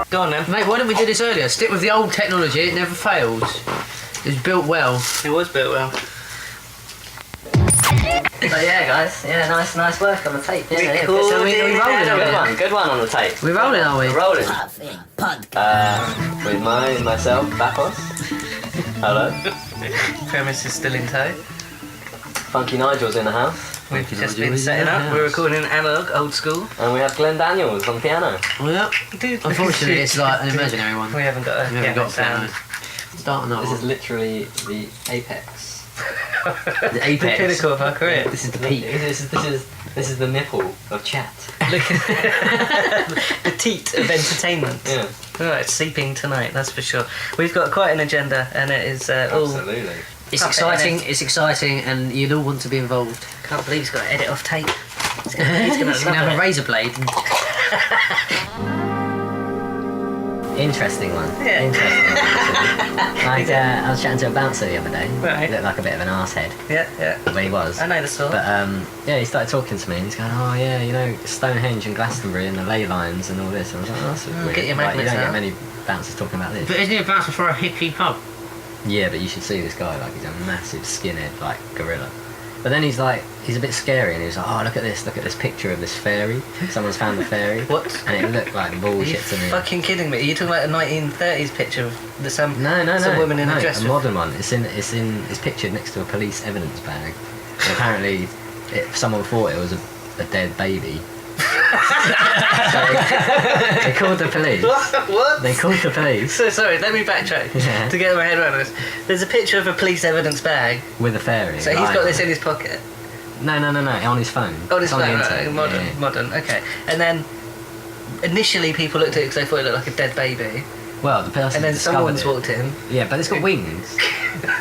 Go on then. Mate, why didn't we do this earlier? Stick with the old technology, it never fails. It was built well. It was built well. But yeah, guys, nice work on the tape. Yeah, Cool. So we rolling, are we? Good one on the tape. We're rolling, are we? We're rolling. Puffin Podcast. With myself, Bappos. Hello. Premise is still in tow. Funky Nigel's in the house. We've Funky just Nigel been is setting in the up. house. We're recording in analog, old school. And we have Glenn Daniels on piano. Well, Dude, unfortunately, it's like an imaginary one. We haven't got a We haven't got a sound. piano. Starting up. This is literally the apex. the The apex. pinnacle of our career. This is the peak. This is the nipple of chat. Look at the teat of entertainment. Yeah. Right, sleeping tonight, that's for sure. We've got quite an agenda, and it is all. Absolutely. It's Puff it exciting. in It's exciting, and you'd all want to be involved. Can't believe he's got to edit off tape. He's gonna He's gonna have love a it. razor blade. And Interesting one. Yeah. Interesting one. Like, I was chatting to a bouncer the other day. Right. He looked like a bit of an arsehead. Yeah. Well, he was. I know the sort. But yeah, he started talking to me and he's going, oh yeah, you know, Stonehenge and Glastonbury and the ley lines and all this. And I was like, oh, that's weird. get your Like, you magnets don't get out. many bouncers talking about this. but isn't it a bouncer for a hippie pub? Yeah, but you should see this guy, like he's a massive skinhead, like gorilla. But then he's like, he's a bit scary and he was like, oh look at this picture of this fairy. Someone's found the fairy. What? And it looked like Are you bullshit to me. fucking kidding me? Are you talking about a 1930s picture of some No. woman in no, a dress? a modern one. It's pictured next to a police evidence bag. And apparently, someone thought it was a dead baby. So they called the police. What? They called the police So sorry, let me backtrack Yeah. to get my head around this. There's a picture of a police evidence bag, with a fairy. so he's got this in his pocket. No, on his phone. On his It's phone, the right, internet. modern, okay. And then initially people looked at it because they thought it looked like a dead baby, Well, the person and then discovered someone's it. walked in. Yeah, but it's got wings.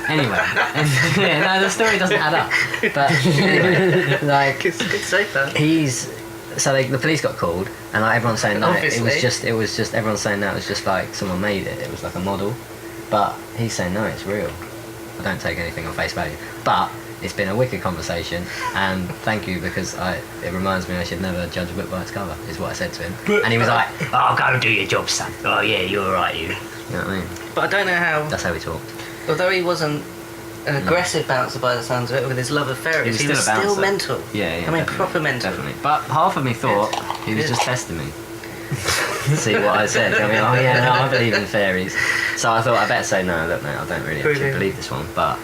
Anyway, yeah, no, the story doesn't add up. But anyway, like It's safer. the police got called, and like everyone's saying no, Obviously. it was just everyone's saying that it was just like someone made it. It was like a model, but he's saying no, it's real. I don't take anything on face value, but it's been a wicked conversation, and thank you because it reminds me I should never judge a book by its cover. Is what I said to him, and he was like, "Oh, go and do your job, son. Oh yeah, you're all right, you." You know what I mean? But I don't know how. That's how we talked. Although he wasn't an aggressive bouncer by the sounds of it, with his love of fairies, he was still mental. Yeah, I mean, proper mental. Definitely. But half of me thought he was just testing me. See what I said. I mean, oh yeah, no, I believe in fairies. So I thought I better say no. Look, mate, I don't really actually Brilliant. believe this one, but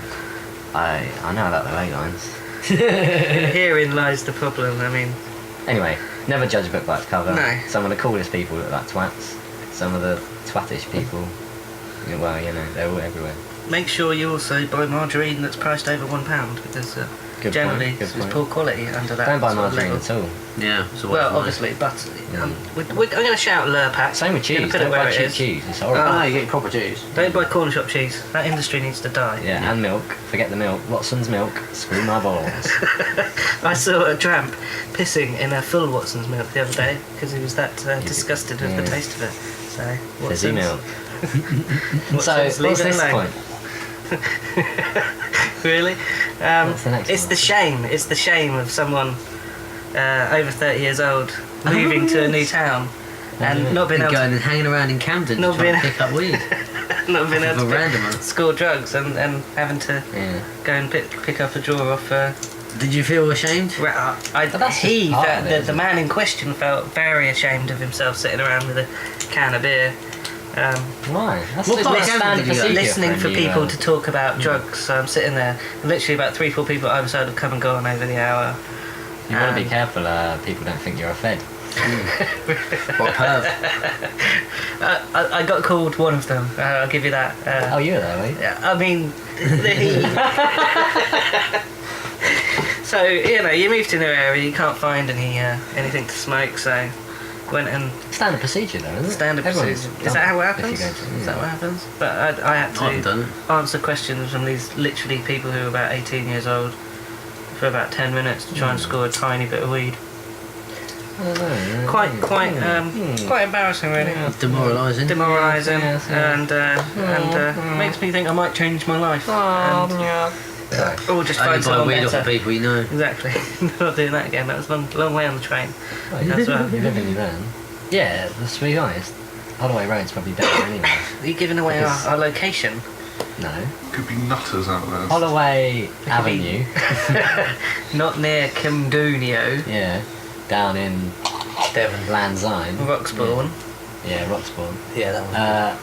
I know about the ley lines. Herein lies the problem. I mean, Anyway, never judge a book by its cover. No. Some of the coolest people look like twats. Some of the twattish people, well, you know, they're all everywhere. make sure you also buy margarine that's priced over £1 because Good generally point, good it's point. poor quality under that. Don't buy sort of margarine level. at all. Yeah. So Well, obviously, but I'm going to shout Lurpak. Same with cheese. Gonna put Don't it where buy it cheap is. cheese. It's horrible. Oh. you get proper cheese. Don't buy corner shop cheese. That industry needs to die. Yeah, and milk. Forget the milk. Watson's milk. Screw my balls. I saw a tramp pissing in a full Watson's milk the other day because he was that disgusted with the Yeah. taste of it. So, Fizzy milk. So, Watson's, leave what's it this alone. point? Really? What's the next it's one? the shame. It's the shame of someone over 30 years old moving to a new town and not being able going to, and hanging around in Camden Not to try and being- pick up weed. not being able Of a to random one. score drugs and having to Yeah. go and pick up a drawer off. Did you feel ashamed? But that's He, just part of it, the isn't it? man in question, felt very ashamed of himself sitting around with a can of beer. Why? That's What just part of standard Camden did you go? procedure Listening a for new, people to talk about drugs, so I'm sitting there, and literally about 3-4 people either side have come and gone over the hour. You want to be careful. People don't think you're a fed. What perv? I got called one of them. I'll give you that. Oh, you were there, were you? Yeah, I mean, so you move to a new area, you can't find anything to smoke, so went and Standard procedure, though, isn't it? standard Everyone's procedure. done Is that how it if you happens? go to- Is that what happens? But I had I haven't to done it. answer questions from these literally people who were about 18 years old for about 10 minutes to try and score a tiny bit of weed. I don't know. Quite embarrassing, really. Demoralising. Demoralising, Yes, and makes me think I might change my life. And Or just Only find buy someone weed off better. the people you know. Exactly. Not doing that again. That was one long way on the train. Oh, you, That's right. you live in your van. Yeah, let's be honest. Holloway Road's probably better anyway. Are you giving away Because- our location? No. Could be nutters out there. Holloway Avenue. Not near Camdunio. Yeah. Down in Devon. Landsine. Roxbourne. Yeah, Roxbourne. Yeah, that one.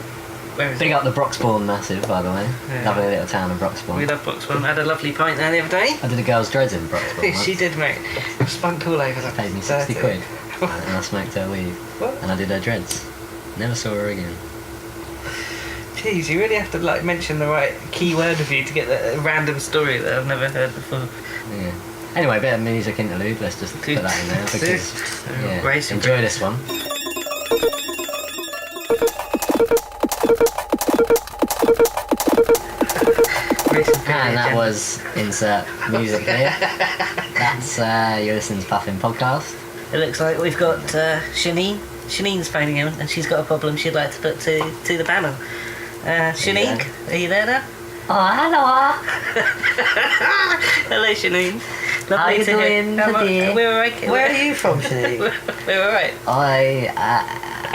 Where is Big it? up the Broxbourne massive, by the way. Yeah. Lovely little town of We Broxbourne. love Broxbourne. I had a lovely pint there the other day. I did a girl's dreads in Broxbourne once. She did, mate. Spunk all over them. Paid me 60 quid. And I smoked her weed. What? And I did her dreads. Never saw her again. Jeez, you really have to like mention the right key word of you to get that random story that I've never heard before. Yeah. Anyway, bit of music interlude. Let's just put that in there because yeah, Racing enjoy this one. And that was insert music here. That's you're listening to Puffin podcast. It looks like we've got Shanine. Shanine's phoning in and she's got a problem she'd like to put to the panel. Shanine, are you there now? Oh, hello. Hello, Shanine. How you to hear- doing today? We're alright. Where are you from, Sinead? We're alright.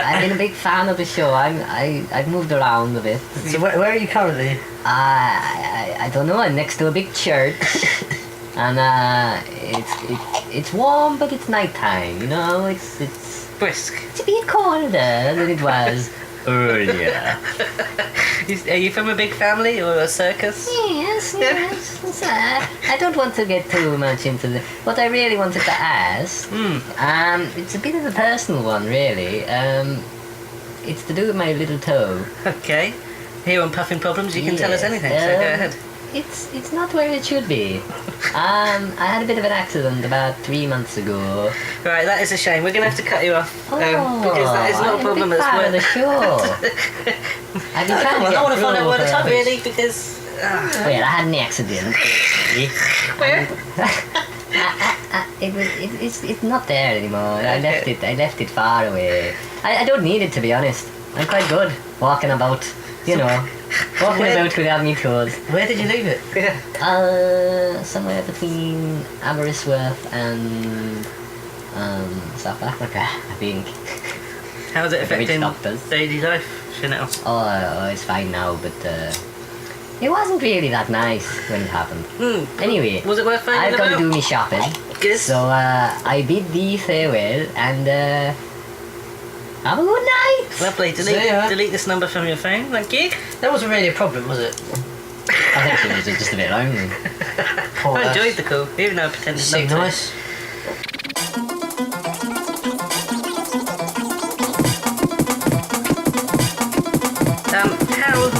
I've been a big fan of the show. I've moved around a bit. So where are you currently? I don't know. I'm next to a big church, and it's warm, but it's nighttime. You know, it's Brisk. a bit colder than it was earlier. Are you from a big family or a circus? Yes. I don't want to get too much into the. What I really wanted to ask, it's a bit of a personal one, really. It's to do with my little toe. Okay. Here on Puffin Problems, you can tell us Yes, anything, so go ahead. It's not where it should be. I had a bit of an accident about 3 months ago. Right, that is a shame. We're going to have to cut you off because that is not I'm a problem big that's fan of the worth. show. I've been trying to I get want to find out where the through time for- is. Really? Because. Well, I had an accident. Where? It's not there anymore. I left it far away. I don't need it, to be honest. I'm quite good walking about, walking about without any clothes. Where did you leave it? Somewhere between Aberystwyth and South Africa, I think. How's it Like a witch affecting doctor's. daily life, Chanel? Oh, it's fine now, but it wasn't really that nice when it happened. Anyway, Was it worth finding I've got to about? do me shopping. Good. So I bid thee farewell and have a good night. Lovely. See ya. Delete this number from your phone. Thank you. That wasn't really a problem, was it? I think she was just a bit lonely. Poor I lass. enjoyed the call, even though I pretended Seemed not to. nice.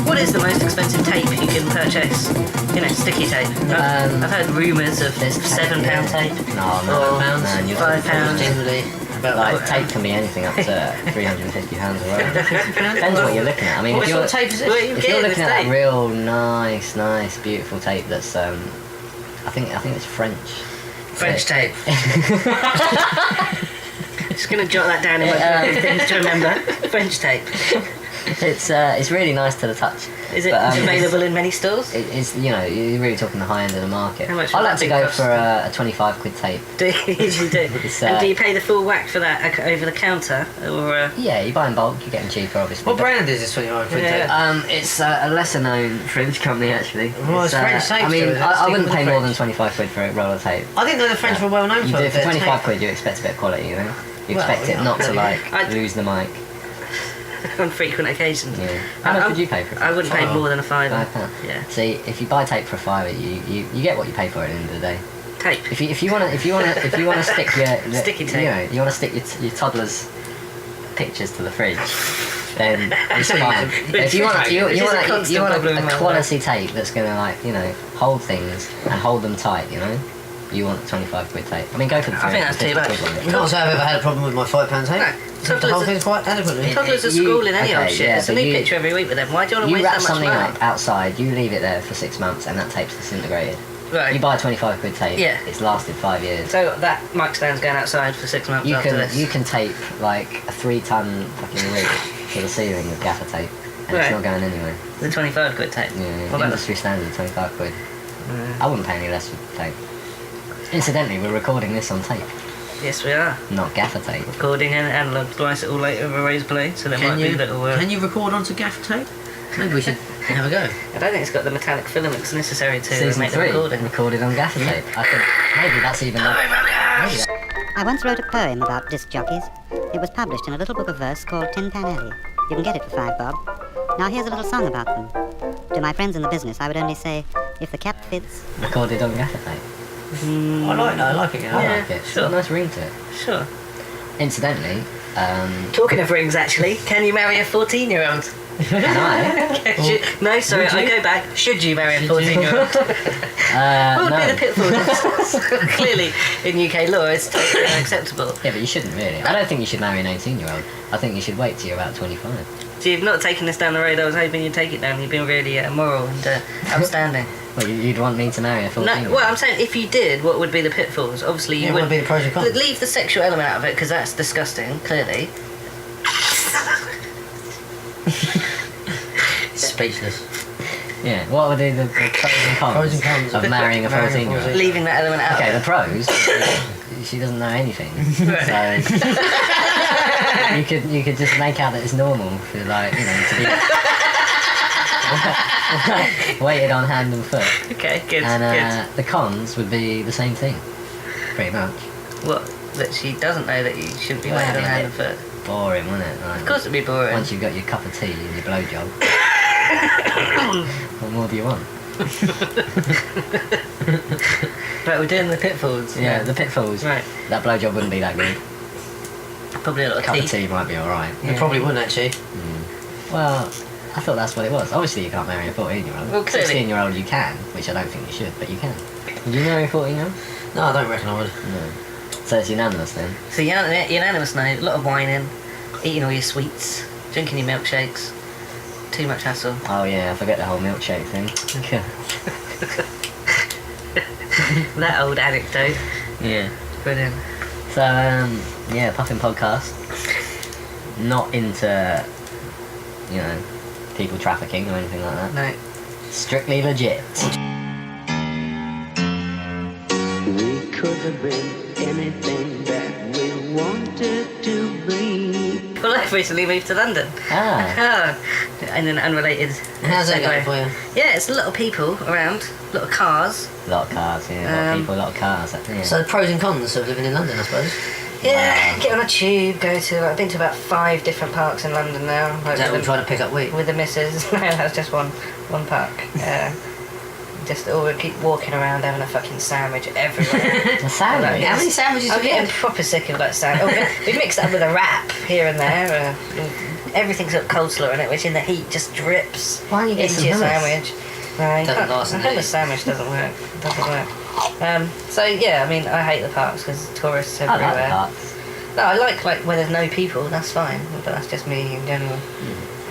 What is the most expensive tape you can purchase? Sticky tape. I've heard rumours of There's £7 tape. No, Or no, man. You're £5. Generally, about like tape can be anything up to £350 or whatever. Depends what you're looking at. I mean, What if sort you're, of tape is Where are it? you if you're getting looking this at tape? that real nice, beautiful tape that's I think it's French. French tape. Just going to jot that down in my things to remember. French tape. It's really nice to the touch. Is it But, available in many stores? It's you're really talking the high end of the market. How much I would like that to be go cost? for a 25 quid tape. Do you usually do? It's, And do you pay the full whack for that over the counter? Or Yeah, you buy in bulk, you're getting cheaper, obviously. What but- brand is this 21 French Yeah. tape? It's a lesser known French company actually. Well, it's French tape, I mean, so let's I stick wouldn't with pay the more than French. 25 quid for a roll of tape. I didn't know the French were well known You for do their for 25 tape. quid, you expect a bit of quality, You Well, expect it yeah, not to I'd- lose the mic. on frequent occasions? Yeah. How much would you pay for it? I wouldn't pay Oh. more than a fiver. £5. Yeah. See, if you buy tape for a fiver, you get what you pay for at the end of the day. Tape. If you wanna stick your Sticky tape. you wanna stick your toddler's pictures to the fridge, then it's fine. But if you want Which is a constant problem in a my quality tape that's gonna hold things and hold them tight, you want 25 quid tape. I mean, go for the I think that's too 350 much. quid one. You can't say I've ever had a problem with my £5 tape. No, Took the whole thing's quite adequately. Toddlers are You- schooling any old okay, shit. yeah, There's a but new you- picture every week with them. Why do you want to You waste wrap that much something money? up outside, you leave it there for 6 months, and that tape's disintegrated. Right. You buy 25 quid tape, Yeah. it's lasted 5 years. So that mic stand's going outside for 6 months You after can this. you can tape like a 3-ton fucking rig to the ceiling with gaffer tape, and Right. it's not going anywhere. The 25 quid tape. Yeah, What about industry standard 25 quid. I wouldn't pay any less for tape. Incidentally, we're recording this on tape, Yes, we are. not gaffer tape. Recording and analog device it all later with a razor blade, so there might be little... Can you record onto Gaffa Tape? Maybe we should have a go. I don't think it's got the metallic filaments necessary to Season make 3, the recording. recorded on gaffer tape. I think maybe that's even... I once wrote a poem about disc jockeys. It was published in a little book of verse called Tin Pan Alley. You can get it for $5 bob. Now here's a little song about them. To my friends in the business, I would only say, if the cap fits... Recorded on gaffer tape. I like it. I Yeah, like it. It's sure. got a nice ring to it. Sure. Incidentally, Talking of rings, actually, can you marry a 14-year-old? can I? No, sorry, I go back. Should you marry a 14-year-old? What would No. be the pitfalls? Clearly, in UK law, it's totally unacceptable. Yeah, but you shouldn't really. I don't think you should marry an 18-year-old. I think you should wait till you're about 25. So you've not taken this down the road I was hoping you'd take it down. You've been really moral and upstanding. Well, you'd want me to marry a 14-year-old? No, well, I'm saying if you did, what would be the pitfalls? Obviously, you Yeah, what wouldn't... would be the pros and cons? Leave the sexual element out of it, because that's disgusting, clearly. Speechless. Yeah, what would be the pros and cons of marrying a 14-year-old? Leaving that element out. Okay, the pros, she doesn't know anything. So you could just make out that it's normal for, like, you know, to be weighted on hand and foot. Okay, good, And the cons would be the same thing, pretty much. good. What? That she doesn't know that you shouldn't be Well, weighing on yeah, hand and but- foot? Boring, wouldn't it? Like, Of course it'd be boring. once you've got your cup of tea and your blowjob, what more do you want? Right, we're doing the pitfalls. Yeah, the pitfalls. Right. That blowjob wouldn't be that good. Probably a lot A of cup tea. of tea might be alright. You probably wouldn't actually. Well, I thought that's what it was. Obviously you can't marry a 14-year-old. Well, clearly. 16-year-old you can, which I don't think you should, but you can. Would you marry a 14-year-old? No, I don't reckon I would. No. So it's unanimous then. So unanimous now, a lot of whining, eating all your sweets, drinking your milkshakes, too much hassle. Oh yeah, I forget the whole milkshake thing. That old anecdote. Yeah. Brilliant. So, yeah, Puffin podcast. Not into, you know, people trafficking or anything like that. No. Strictly legit. We could have been anything that we wanted to be. Well, I've recently moved to London. Ah. In an unrelated How's that segue. going for you? Yeah, it's a lot of people around, a lot of cars. A lot of cars, yeah. A lot of people, a lot of cars. Yeah. So the pros and cons of living in London, I suppose. Yeah, get on a tube, go to... I've been to about 5 different parks in London now. Like Is that what with we're trying to pick up week? with the missus. No, that's just one park. We keep walking around having a fucking sandwich everywhere. A sandwich? How many sandwiches I'm have you getting had? proper sick of like sandwich. We mixed it up with a wrap here and there. Everything's got coleslaw in it, which in the heat just drips Why don't you get into some your hummus? sandwich. No, you Doesn't can't- last a in the hummus heat. sandwich doesn't work. So yeah, I mean, I hate the parks because tourists I everywhere. like the parks. No, I like where there's no people. That's fine, but that's just me in general.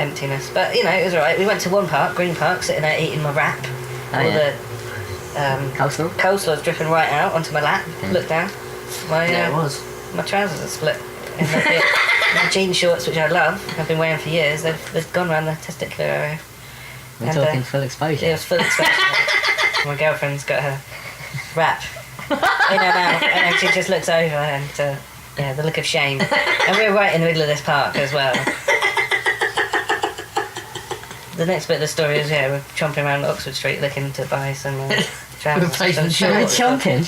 Emptiness. But you know, it was alright. We went to one park, Green Park, sitting there eating my wrap. Oh, All yeah. the Coastal? coleslaw's dripping right out onto my lap. Look down. Yeah, it was. My trousers are split. And my jean shorts, which I love, I've been wearing for years, they've gone around the testicular area. We're And, talking full It exposure. was full expression. My girlfriend's got her wrap in her mouth, and then she just looks over and, the look of shame. And we're right in the middle of this park as well. The next bit of the story is, we're chomping around Oxford Street looking to buy some trousers. Replacement some We're shorts. chomping.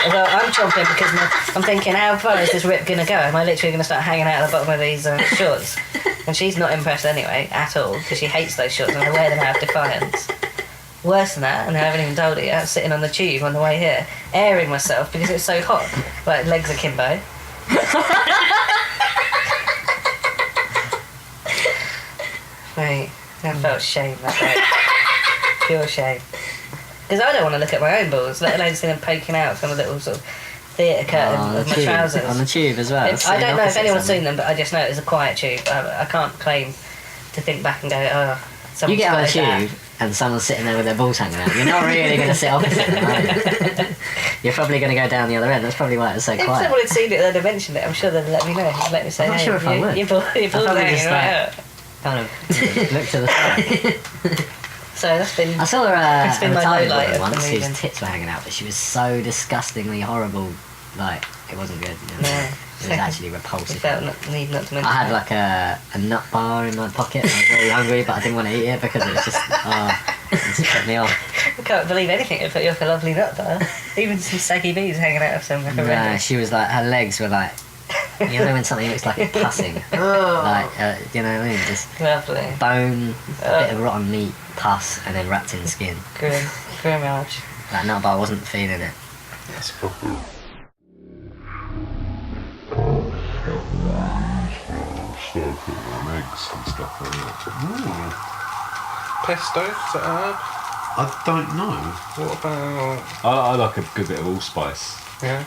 Well, I'm chomping because I'm thinking, how far is this rip going to go? Am I literally going to start hanging out at the bottom of these shorts? And she's not impressed anyway, at all, because she hates those shorts and I wear them out of defiance. Worse than that, and I haven't even told it yet, I was sitting on the tube on the way here, airing myself because it was so hot. Like, legs akimbo. Mate, I felt shame that day. Pure shame. Because I don't want to look at my own balls, let alone see them poking out from a little sort of theatre curtain on of the my tube. trousers. On the tube as well. I don't know if anyone's seen them, but I just know it was a quiet tube. I can't claim to think back and go, oh, You someone get on a spotted tube and someone's sitting there with their balls hanging out. You're not really going to sit opposite them, are you? You're probably going to go down the other end. That's probably why it's so that. If quiet. someone had seen it, they'd have mentioned it. I'm sure they'd let me know. Let me say, I'm not hey, sure if I would. your balls I are probably hanging just right out. kind of look to the side. So that's been. I saw her It's been a my retarded lowlight woman of the once movie. whose tits were hanging out, but she was so disgustingly horrible. Like, it wasn't good. You know? No. It was actually I repulsive. felt need not to mention. I had that. like a nut bar in my pocket. And I was really hungry, but I didn't want to eat it because it was just it just put me off. I can't believe anything would put you off a lovely nut bar. Even some saggy bees hanging out of some. Nah, she was like, her legs were like, you know when something looks like it's pussing, Oh, like you know what I mean, just lovely. bone, a bit of rotten meat, pus, and then wrapped in skin. Grim, Grimage. That nut bar wasn't feeling it. That's proper. Circle on eggs and stuff like that. Pesto, is that herb? I don't know. What about... I like a good bit of allspice. Yeah.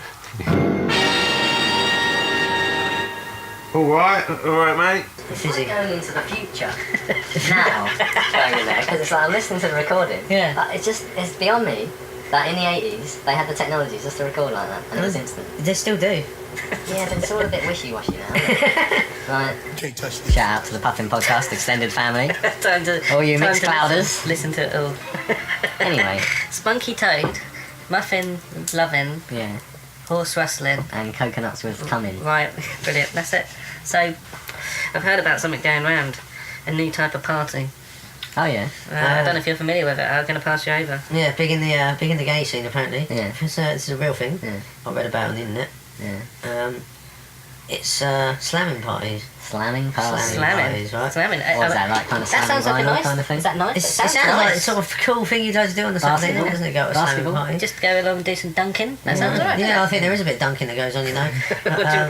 Alright, mate. This is going into the future now, going in there, because it's like I'm listening to the recording. Yeah. Like, it's beyond me that in the 80s they had the technology just to record like that, and it was instant. They still do. Yeah, but it's all a bit wishy-washy now. Right. Shout out to the Puffin podcast extended family. Time to. All you time mixed to clouders. Listen to it all. Anyway, Spunky toad, muffin loving, yeah, horse rustling. and coconuts with coming. Right, brilliant. That's it. So, I've heard about something going round, a new type of party. Oh yeah. I don't know if you're familiar with it. I'm going to pass you over. Yeah, big in the gay scene apparently. Yeah. It's a real thing. Yeah. I read about it on the internet. Yeah. It's slamming parties. Slamming party. Slamming. parties, right? Slamming. What was that, like kind of That slamming sounds like a vinyl nice. kind of thing? Is that nice? It It sounds sounds like nice. the sort of cool thing you guys do on the Saturday Basketball? night, doesn't it? Go to a slamming Basketball? party. Just go along and do some dunking. That sounds alright. Yeah, I think there is a bit of dunking that goes on, you know.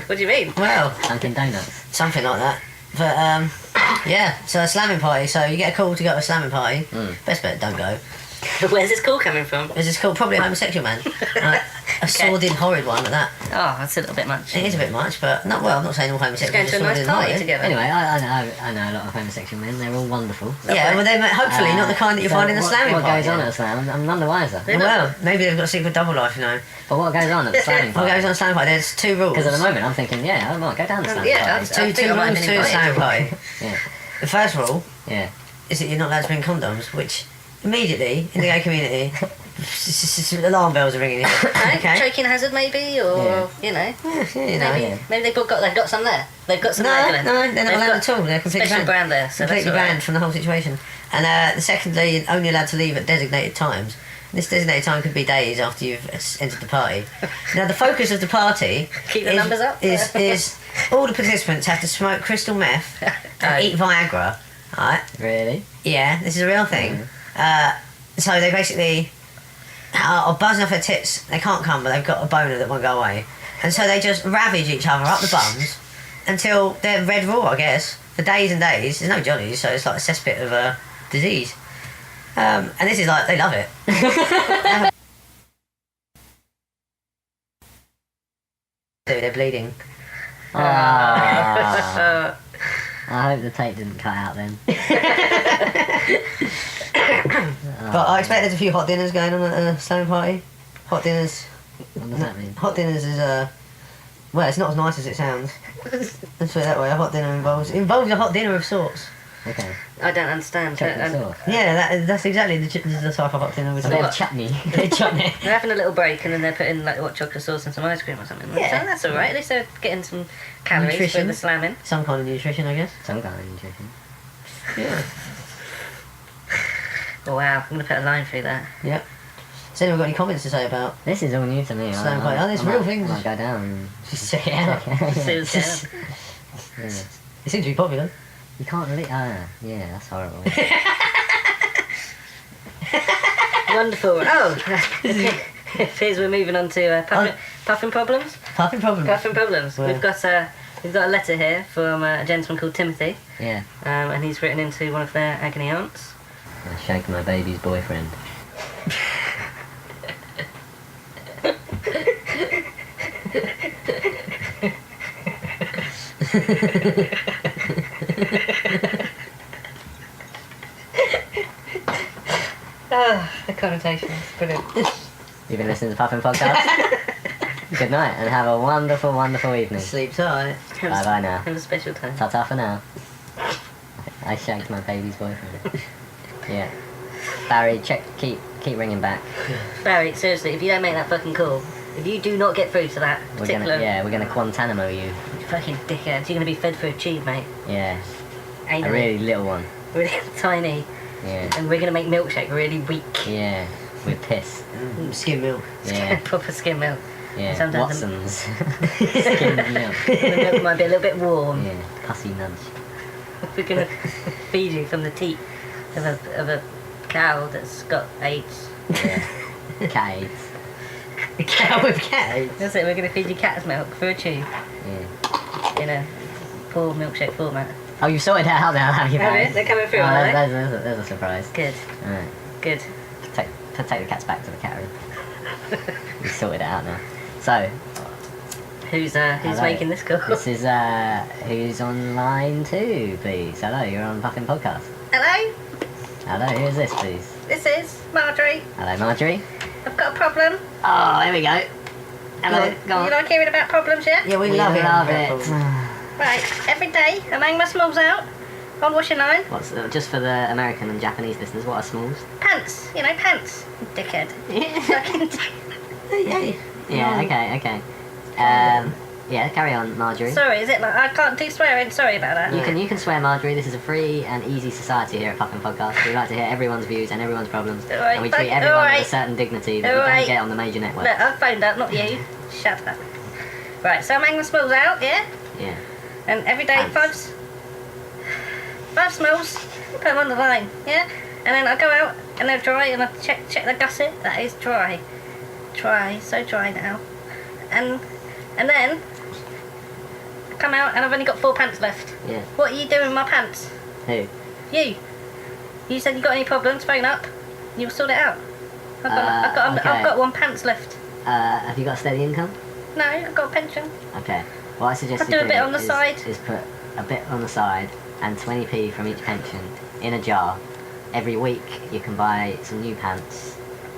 What do you mean? Well, Dunkin' Donuts. something like that. But yeah, so a slamming party. So you get a call to go to a slamming party. Best bet don't go. Where's this call coming from? There's this call, probably a homosexual man. A sordid, horrid one at that. Oh, that's a little bit much. It is a bit much, but not well. I'm not saying all homosexuals Going to a are nice sordid and party horrid. together. Anyway, I know a lot of homosexual men. They're all wonderful. Yeah, well, they hopefully not the kind that you So find in a slamming what party. goes on at a slam? I'm none the wiser. Well, maybe they've got a secret double life, you know. But what goes on at the slamming What party? goes on a slamming party? There's two rules. Because at the moment I'm thinking, yeah, I might go down the slamming Yeah, party. I think two I might rules have to been a slamming invited. party. Yeah, The first rule yeah. is that you're not allowed to bring condoms, which immediately in the gay community, alarm bells are ringing. Okay. Choking hazard, maybe, or you know, You know. maybe they've got some there. They've got some No, regular. no, they're not They've allowed got at all. They're completely special banned. brand there, so Completely that's all right. banned from the whole situation. And secondly, only allowed to leave at designated times. This designated time could be days after you've entered the party. Now, the focus of the party Keep the numbers up. is all the participants have to smoke crystal meth and eat Viagra. Right? Really? Yeah, this is a real thing. So they basically are buzzing off their tits. They can't come, but they've got a boner that won't go away. And so they just ravage each other up the bums until they're red raw, I guess, for days and days. There's no jollies, so it's like a cesspit of disease. And this is like, they love it. They're bleeding. Ah. I hope the tape didn't cut out then. But I expect there's a few hot dinners going on at a slamming party. Hot dinners. What does that mean? Hot dinners is well, it's not as nice as it sounds. Let's put it that way. A hot dinner involves a hot dinner of sorts. Okay. I don't understand. Chocolate sauce. Yeah, that's exactly the type of hot dinner we're A talking bit of about. chutney. Bit of chutney. They're having a little break and then they're putting like hot chocolate sauce and some ice cream or something. Yeah. So that's alright. At least they're getting some calories Nutrition. for the slamming. Some kind of nutrition, I guess. Some kind of nutrition. Yeah. Oh wow, I'm going to put a line through that. Yep. Has anyone got any comments to say about? This is all new to me. Slam party. Oh, there's real things. I might go down and Just check it out. Susan. yeah. It seems to be popular. You can't really. Yeah, that's horrible. Wonderful. Oh, okay. Here's we're moving on to puffin problems. Puffin problem. Puffin problems. Well. We've got a letter here from a gentleman called Timothy, Yeah. and he's written into one of their agony aunts. I shagged my baby's boyfriend. Oh, the connotations. Brilliant. You've been listening to Puffin podcast. Good night and have a wonderful, wonderful evening. Sleep tight. Bye bye now. Have a special time. Ta ta for now. I shagged my baby's boyfriend. Yeah. Barry, keep ringing back. Barry, seriously, if you don't make that fucking call, if you do not get through to that particular... We're gonna Guantanamo you. You fucking dickhead. You're gonna be fed through a tube, mate. Yeah. Ain't A it? really little one. Really tiny. Yeah. And we're gonna make milkshake really weak. Yeah. With piss. Skim milk. Yeah. Proper skim milk. Yeah. Sometimes Watson's. Skimmed milk. The milk might be a little bit warm. Yeah. Pussy nudge. We're gonna feed you from the teat of a cow that's got AIDS. Yeah. Cat AIDS. A cow with cat AIDS. That's it, we're gonna feed you cat's milk through a tube Yeah. in a full milkshake format. Oh, you sorted that out now, have you, Have Barry? you? They're coming through, Oh, aren't they? there's a surprise. Good, Alright. good. Take the cats back to the cat room. You sorted it out now. So, Who's hello. making this call? This is, who's on line 2, please? Hello, you're on Puffin podcast. Hello, Hello, who is this, please? this is Marjorie. Hello, Marjorie. I've got a problem. Oh, here we go. Hello, go You on. like hearing about problems yet? Yeah, we We love it. love it. Right, every day I hang my smalls out on washing line. What's just for the American and Japanese listeners? What are smalls? Pants, you know, pants. Dickhead. Fucking Hey. Yeah. Okay. Yeah. Carry on, Marjorie. Sorry, is it like I can't do swearing? Sorry about that. You can swear, Marjorie. This is a free and easy society here at Puffin Podcast. We like to hear everyone's views and everyone's problems, Alright, and we treat fuck- everyone alright. with a certain dignity that we Alright. don't get on the major network. Look, I've phoned up, not you. Shut up. Right, so I'm hanging my smalls out, yeah? Yeah. And every day, Pants. five smalls, put them on the line, yeah? And then I go out and they're dry and I check the gusset. That is dry. Dry, so dry now. And then I come out and I've only got 4 pants left. Yeah. What are you doing with my pants? Who? You. You said you got any problems, phone up. You'll sort it out. I've got 1 pants left. Have you got a steady income? No, I've got a pension. Okay. What I suggest I'll you do a bit on the is, side. is put a bit on the side and 20p from each pension in a jar. Every week you can buy some new pants,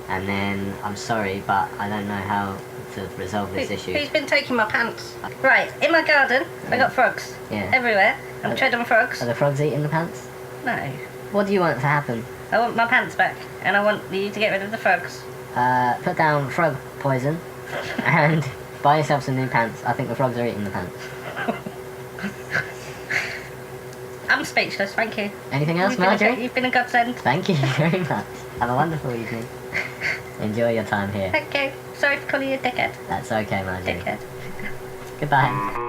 and then I'm sorry, but I don't know how to resolve this issue. Who's been taking my pants? Right, in my garden, I got frogs. Yeah. Everywhere. I'm treading on frogs. Are the frogs eating the pants? No. What do you want to happen? I want my pants back, and I want you to get rid of the frogs. Put down frog poison and buy yourself some new pants. I think the frogs are eating the pants. I'm speechless, thank you. Anything else, You've been a- Marjorie? You've been a godsend. Thank you very much. Have a wonderful evening. Enjoy your time here. Thank you. Sorry for calling you a dickhead. That's okay, Marjorie. Dickhead. Goodbye.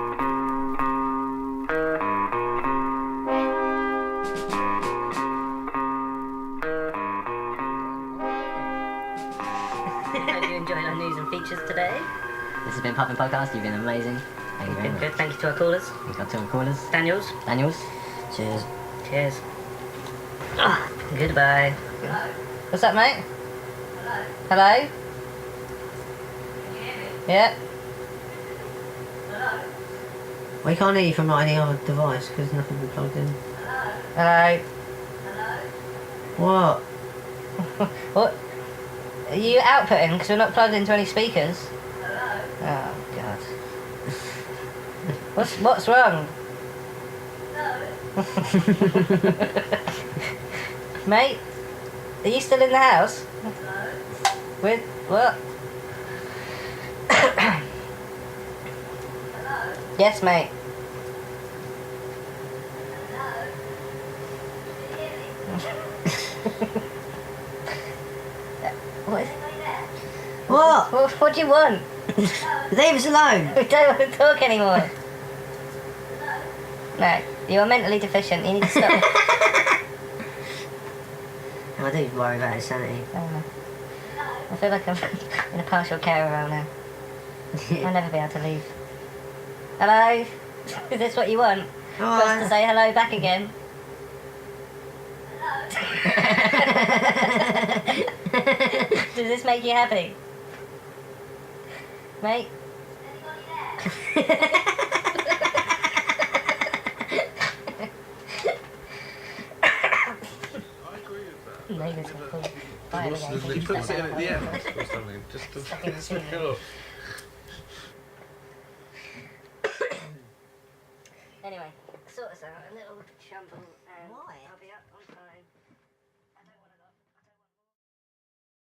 Hope you enjoyed our news and features today. This has been Puffin Podcast. You've been amazing. Thank you very much. Good. Thank you to our callers. We've got 2 callers. Daniels. Daniels. Cheers. Cheers. Goodbye. What's up, mate? Hello? Yeah. We can't hear you from any other device because nothing will plugged in. Hello? What? What? Are you outputting? Because we're not plugged into any speakers. Oh, God. What's wrong? Mate? Are you still in the house? With what? Yes, mate. What? What? What do you want? Leave us alone. We don't want to talk anymore. No, you are mentally deficient. You need to stop. I do worry about his sanity. I feel like I'm in a partial care around now. I'll never be able to leave. Hello? Is this what you want? For us to say hello back again? Does this make you happy? Mate? Maybe it's cool. Bye, He puts it in at the end or something, just to piss me off. Anyway, sort us out, a little shamble, and Why? I'll be up.